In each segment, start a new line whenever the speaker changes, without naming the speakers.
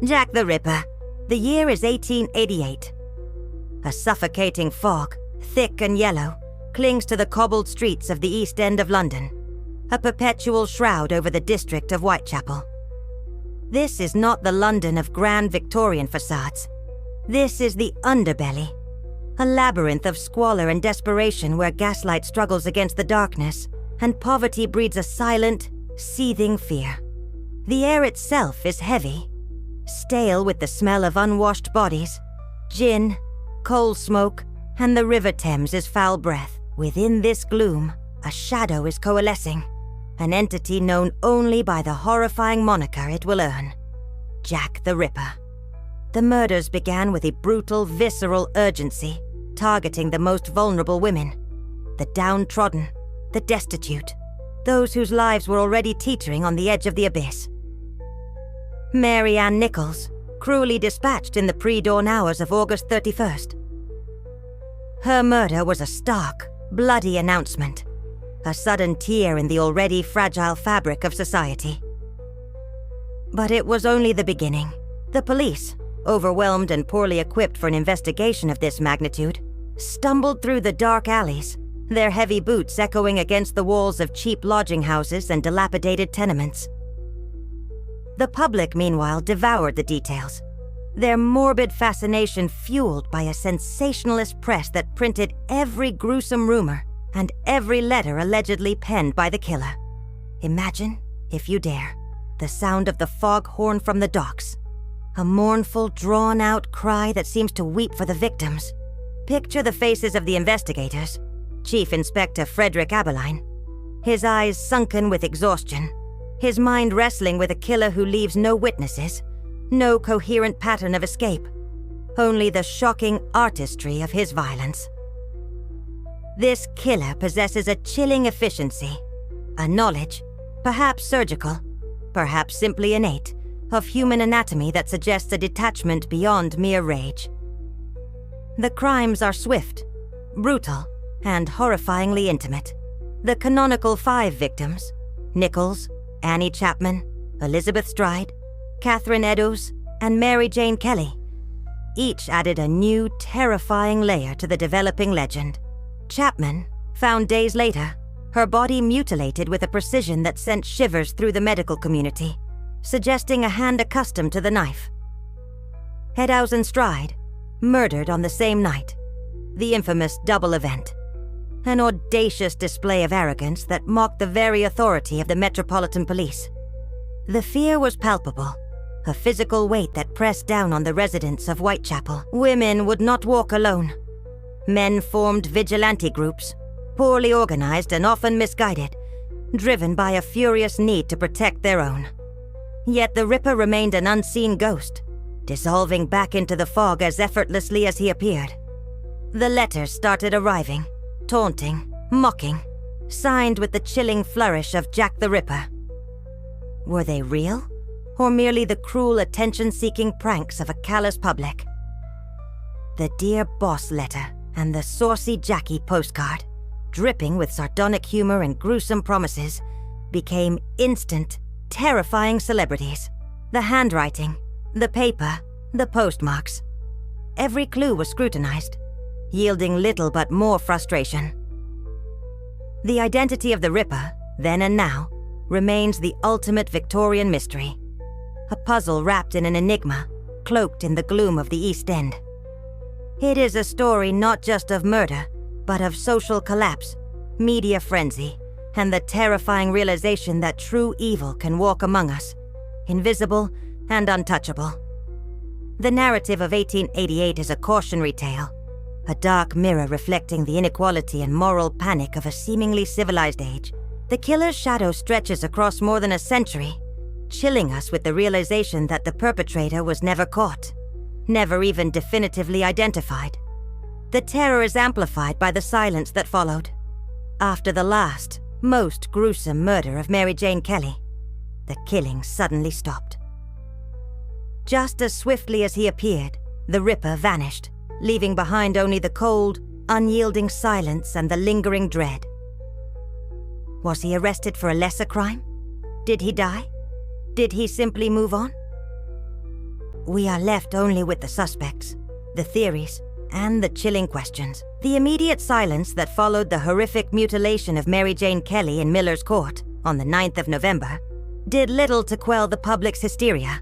Jack the Ripper. The year is 1888. A suffocating fog, thick and yellow, clings to the cobbled streets of the East End of London, a perpetual shroud over the district of Whitechapel. This is not the London of grand Victorian facades. This is the underbelly, a labyrinth of squalor and desperation where gaslight struggles against the darkness and poverty breeds a silent, seething fear. The air itself is heavy, stale with the smell of unwashed bodies, gin, coal smoke, and the River Thames is foul breath. Within this gloom, a shadow is coalescing, an entity known only by the horrifying moniker it will earn: Jack the Ripper. The murders began with a brutal, visceral urgency, targeting the most vulnerable women, the downtrodden, the destitute, those whose lives were already teetering on the edge of the abyss. Mary Ann Nichols, cruelly dispatched in the pre-dawn hours of August 31st. Her murder was a stark, bloody announcement, a sudden tear in the already fragile fabric of society. But it was only the beginning. The police, overwhelmed and poorly equipped for an investigation of this magnitude, stumbled through the dark alleys, their heavy boots echoing against the walls of cheap lodging houses and dilapidated tenements. The public, meanwhile, devoured the details, their morbid fascination fueled by a sensationalist press that printed every gruesome rumor and every letter allegedly penned by the killer. Imagine, if you dare, the sound of the foghorn from the docks, a mournful, drawn-out cry that seems to weep for the victims. Picture the faces of the investigators, Chief Inspector Frederick Aberline, his eyes sunken with exhaustion, his mind wrestling with a killer who leaves no witnesses, no coherent pattern of escape, only the shocking artistry of his violence. This killer possesses a chilling efficiency, a knowledge, perhaps surgical, perhaps simply innate, of human anatomy that suggests a detachment beyond mere rage. The crimes are swift, brutal, and horrifyingly intimate. The canonical 5 victims, Nichols, Annie Chapman, Elizabeth Stride, Catherine Eddowes, and Mary Jane Kelly, each added a new, terrifying layer to the developing legend. Chapman, found days later, her body mutilated with a precision that sent shivers through the medical community, suggesting a hand accustomed to the knife. Eddowes and Stride, murdered on the same night, the infamous double event. An audacious display of arrogance that mocked the very authority of the Metropolitan Police. The fear was palpable, a physical weight that pressed down on the residents of Whitechapel. Women would not walk alone. Men formed vigilante groups, poorly organized and often misguided, driven by a furious need to protect their own. Yet the Ripper remained an unseen ghost, dissolving back into the fog as effortlessly as he appeared. The letters started arriving, taunting, mocking, signed with the chilling flourish of Jack the Ripper. Were they real, or merely the cruel attention-seeking pranks of a callous public? The Dear Boss letter and the Saucy Jackie postcard, dripping with sardonic humor and gruesome promises, became instant, terrifying celebrities. The handwriting, the paper, the postmarks. Every clue was scrutinized, yielding little but more frustration. The identity of the Ripper, then and now, remains the ultimate Victorian mystery. A puzzle wrapped in an enigma, cloaked in the gloom of the East End. It is a story not just of murder, but of social collapse, media frenzy, and the terrifying realization that true evil can walk among us, invisible and untouchable. The narrative of 1888 is a cautionary tale, a dark mirror reflecting the inequality and moral panic of a seemingly civilized age. The killer's shadow stretches across more than a century, chilling us with the realization that the perpetrator was never caught, never even definitively identified. The terror is amplified by the silence that followed. After the last, most gruesome murder of Mary Jane Kelly, the killing suddenly stopped. Just as swiftly as he appeared, the Ripper vanished, leaving behind only the cold, unyielding silence and the lingering dread. Was he arrested for a lesser crime? Did he die? Did he simply move on? we are left only with the suspects, the theories, and the chilling questions. The immediate silence that followed the horrific mutilation of Mary Jane Kelly in Miller's Court on the 9th of November did little to quell the public's hysteria.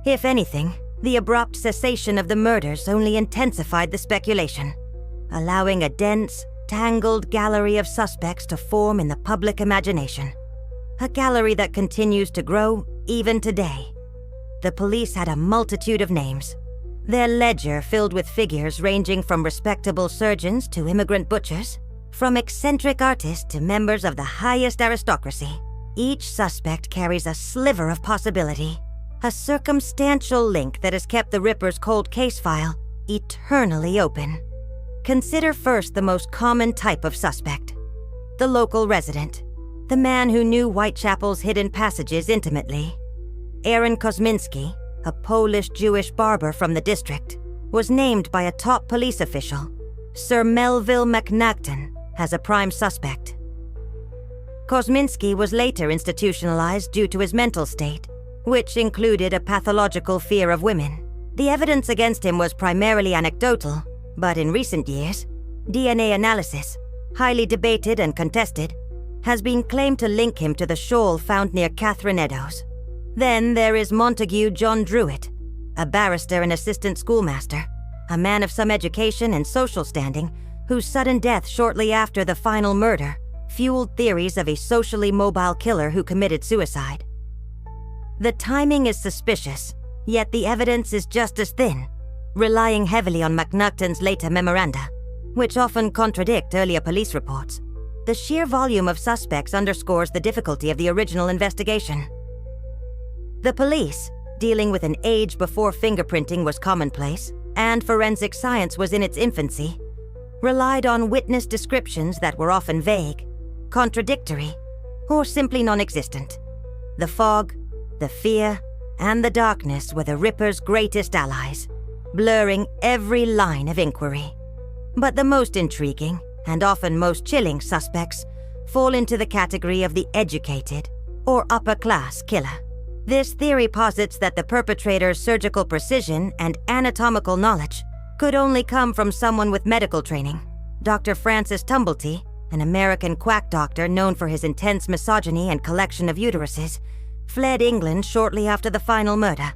If anything, the abrupt cessation of the murders only intensified the speculation, allowing a dense, tangled gallery of suspects to form in the public imagination. A gallery that continues to grow even today. The police had a multitude of names, their ledger filled with figures ranging from respectable surgeons to immigrant butchers, from eccentric artists to members of the highest aristocracy. Each suspect carries a sliver of possibility, a circumstantial link that has kept the Ripper's cold case file eternally open. Consider first the most common type of suspect, the local resident, the man who knew Whitechapel's hidden passages intimately. Aaron Kosminski, a Polish-Jewish barber from the district, was named by a top police official, Sir Melville McNagton, as a prime suspect. Kosminski was later institutionalized due to his mental state, which included a pathological fear of women. The evidence against him was primarily anecdotal, but in recent years, DNA analysis, highly debated and contested, has been claimed to link him to the shawl found near Catherine Eddowes. Then there is Montague John Druitt, a barrister and assistant schoolmaster, a man of some education and social standing, whose sudden death shortly after the final murder fueled theories of a socially mobile killer who committed suicide. The timing is suspicious, yet the evidence is just as thin, relying heavily on McNagton's later memoranda, which often contradict earlier police reports. The sheer volume of suspects underscores the difficulty of the original investigation. The police, dealing with an age before fingerprinting was commonplace and forensic science was in its infancy, relied on witness descriptions that were often vague, contradictory, or simply non-existent. The fog, the fear, and the darkness were the Ripper's greatest allies, blurring every line of inquiry. But the most intriguing, and often most chilling suspects fall into the category of the educated, or upper-class killer. This theory posits that the perpetrator's surgical precision and anatomical knowledge could only come from someone with medical training. Dr. Francis Tumblety, an American quack doctor known for his intense misogyny and collection of uteruses, fled England shortly after the final murder.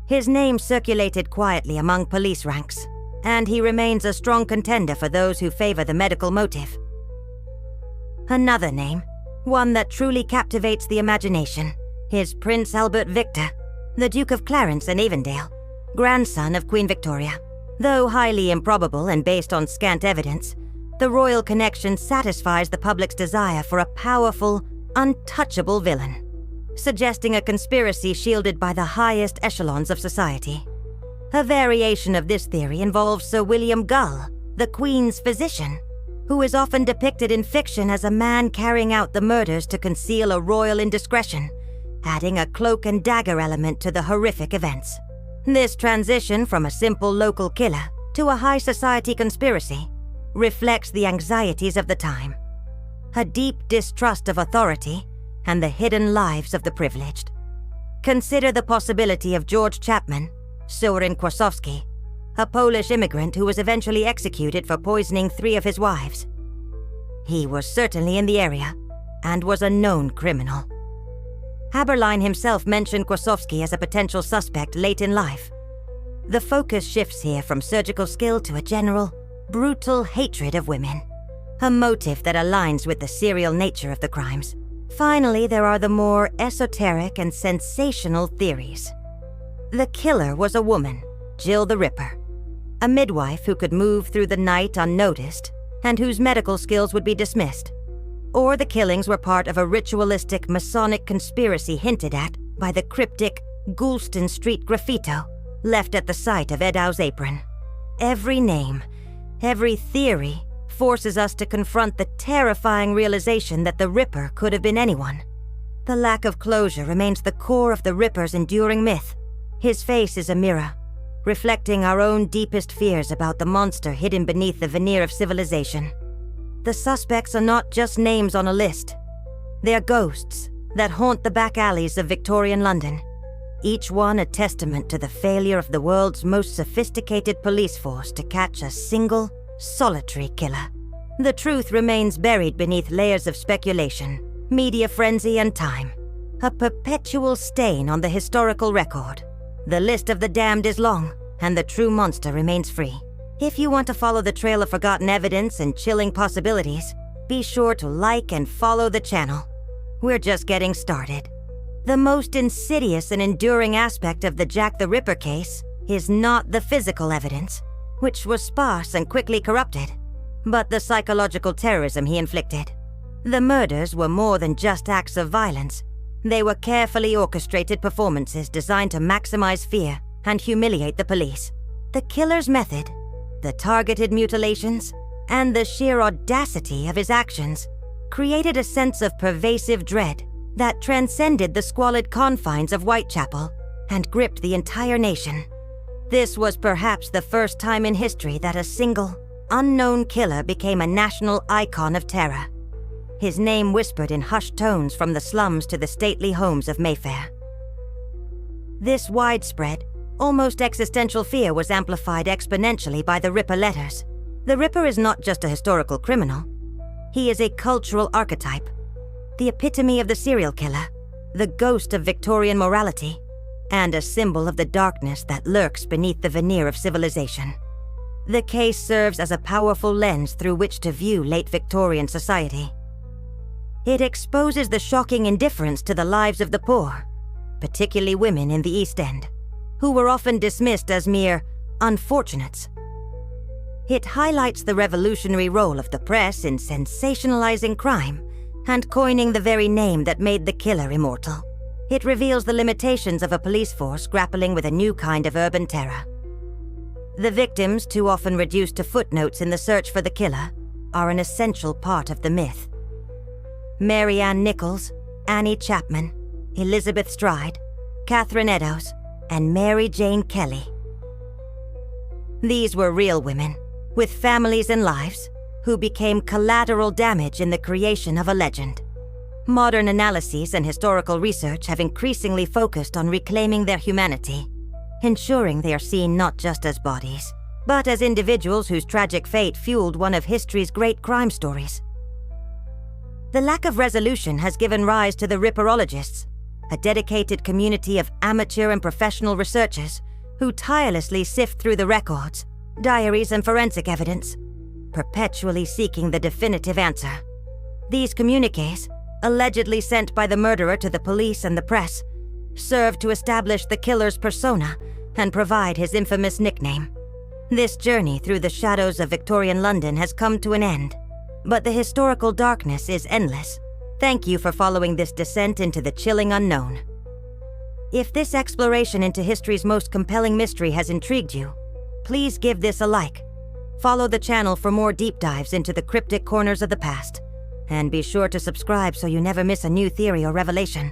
His name circulated quietly among police ranks, and he remains a strong contender for those who favor the medical motive. Another name, one that truly captivates the imagination, is Prince Albert Victor, the Duke of Clarence and Avondale, grandson of Queen Victoria. Though highly improbable and based on scant evidence, the royal connection satisfies the public's desire for a powerful, untouchable villain, suggesting a conspiracy shielded by the highest echelons of society. A variation of this theory involves Sir William Gull, the Queen's physician, who is often depicted in fiction as a man carrying out the murders to conceal a royal indiscretion, adding a cloak and dagger element to the horrific events. This transition from a simple local killer to a high society conspiracy reflects the anxieties of the time, a deep distrust of authority, and the hidden lives of the privileged. Consider the possibility of George Chapman, Soren Kłosowski, a Polish immigrant who was eventually executed for poisoning 3 of his wives. He was certainly in the area and was a known criminal. Haberline himself mentioned Kłosowski as a potential suspect late in life. The focus shifts here from surgical skill to a general, brutal hatred of women, a motive that aligns with the serial nature of the crimes. Finally, there are the more esoteric and sensational theories. The killer was a woman, Jill the Ripper, a midwife who could move through the night unnoticed and whose medical skills would be dismissed. Or the killings were part of a ritualistic Masonic conspiracy hinted at by the cryptic Goulston Street graffito left at the site of Eddowes' apron. Every name, every theory forces us to confront the terrifying realization that the Ripper could have been anyone. The lack of closure remains the core of the Ripper's enduring myth. His face is a mirror, reflecting our own deepest fears about the monster hidden beneath the veneer of civilization. The suspects are not just names on a list. They are ghosts that haunt the back alleys of Victorian London, each one a testament to the failure of the world's most sophisticated police force to catch a single, solitary killer. The truth remains buried beneath layers of speculation, media frenzy, and time. A perpetual stain on the historical record. The list of the damned is long, and the true monster remains free. If you want to follow the trail of forgotten evidence and chilling possibilities, be sure to like and follow the channel. We're just getting started. The most insidious and enduring aspect of the Jack the Ripper case is not the physical evidence, which was sparse and quickly corrupted, but the psychological terrorism he inflicted. The murders were more than just acts of violence. They were carefully orchestrated performances designed to maximize fear and humiliate the police. The killer's method, the targeted mutilations, and the sheer audacity of his actions created a sense of pervasive dread that transcended the squalid confines of Whitechapel and gripped the entire nation. This was perhaps the first time in history that a single, unknown killer became a national icon of terror. His name whispered in hushed tones from the slums to the stately homes of Mayfair. This widespread, almost existential fear was amplified exponentially by the Ripper letters. The Ripper is not just a historical criminal. He is a cultural archetype, the epitome of the serial killer, the ghost of Victorian morality, and a symbol of the darkness that lurks beneath the veneer of civilization. The case serves as a powerful lens through which to view late Victorian society. It exposes the shocking indifference to the lives of the poor, particularly women in the East End, who were often dismissed as mere unfortunates. It highlights the revolutionary role of the press in sensationalizing crime and coining the very name that made the killer immortal. It reveals the limitations of a police force grappling with a new kind of urban terror. The victims, too often reduced to footnotes in the search for the killer, are an essential part of the myth. Mary Ann Nichols, Annie Chapman, Elizabeth Stride, Catherine Eddowes, and Mary Jane Kelly. These were real women, with families and lives, who became collateral damage in the creation of a legend. Modern analyses and historical research have increasingly focused on reclaiming their humanity, ensuring they are seen not just as bodies, but as individuals whose tragic fate fueled one of history's great crime stories. The lack of resolution has given rise to the Ripperologists, a dedicated community of amateur and professional researchers who tirelessly sift through the records, diaries, and forensic evidence, perpetually seeking the definitive answer. These communiques, allegedly sent by the murderer to the police and the press, serve to establish the killer's persona and provide his infamous nickname. This journey through the shadows of Victorian London has come to an end, but the historical darkness is endless. Thank you for following this descent into the chilling unknown. If this exploration into history's most compelling mystery has intrigued you, please give this a like. Follow the channel for more deep dives into the cryptic corners of the past, and be sure to subscribe so you never miss a new theory or revelation.